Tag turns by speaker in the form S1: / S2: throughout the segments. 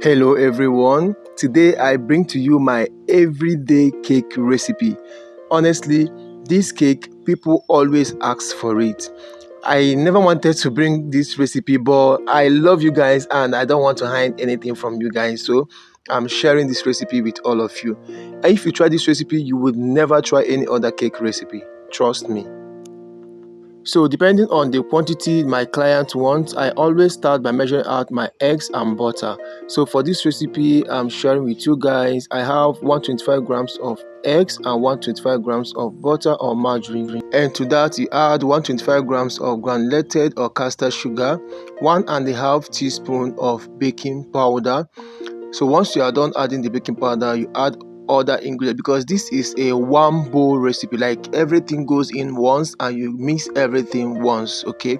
S1: Hello everyone, today I bring to you my everyday cake recipe. Honestly, this cake, people always ask for it. I never wanted to bring this recipe, but I love you guys and I don't want to hide anything from you guys, so I'm sharing this recipe with all of you. And if you try this recipe, you would never try any other cake recipe, trust me. So depending on the quantity my client wants, I always start by measuring out my eggs and butter. So for this recipe I'm sharing with you guys, I have 125 grams of eggs and 125 grams of butter or margarine. And to that you add 125 grams of granulated or caster sugar, 1.5 teaspoon of baking powder. So once you are done adding the baking powder, you add other ingredients because this is a one bowl recipe, like everything goes in once and you mix everything once. Okay,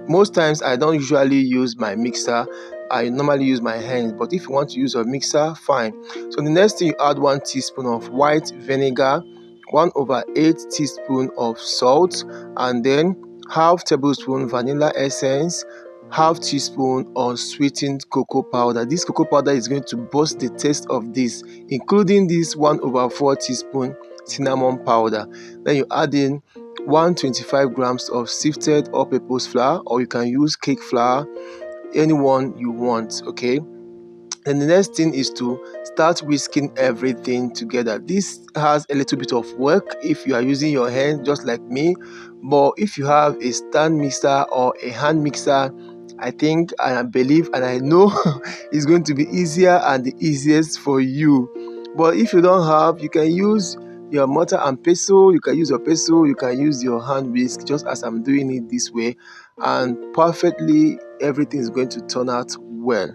S1: most times I don't usually use my mixer, I normally use my hands, but if you want to use a mixer, fine. So the next thing, you add 1 teaspoon of white vinegar, 1/8 teaspoon of salt, and then half tablespoon vanilla essence, half teaspoon unsweetened cocoa powder. This cocoa powder is going to boost the taste of this, including this 1/4 teaspoon cinnamon powder. Then you add in 125 grams of sifted all-purpose flour, or you can use cake flour, anyone you want. Okay, and the next thing is to start whisking everything together. This has a little bit of work if you are using your hand just like me, but if you have a stand mixer or a hand mixer, I think, I believe and I know it's going to be easier and the easiest for you. But if you don't have, you can use your mortar and pestle, you can use your pestle, you can use your hand whisk, just as I'm doing it this way, and perfectly everything is going to turn out well.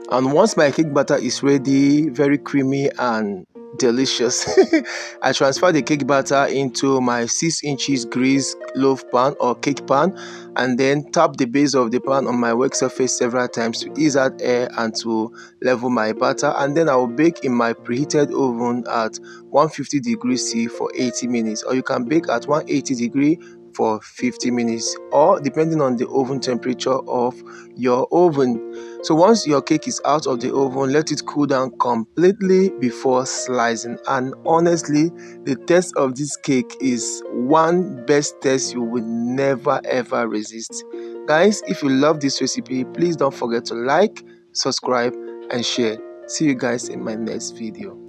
S1: And once my cake batter is ready, very creamy and delicious, I transfer the cake batter into my 6 inches greased loaf pan or cake pan, and then tap the base of the pan on my work surface several times to ease out air and to level my batter, and then I will bake in my preheated oven at 150 degrees C for 80 minutes, or you can bake at 180 degree for 50 minutes, or depending on the oven temperature of your oven. So once your cake is out of the oven, let it cool down completely before slicing. And honestly, the taste of this cake is one best taste you will never ever resist. Guys, if you love this recipe, please don't forget to like, subscribe and share. See you guys in my next video.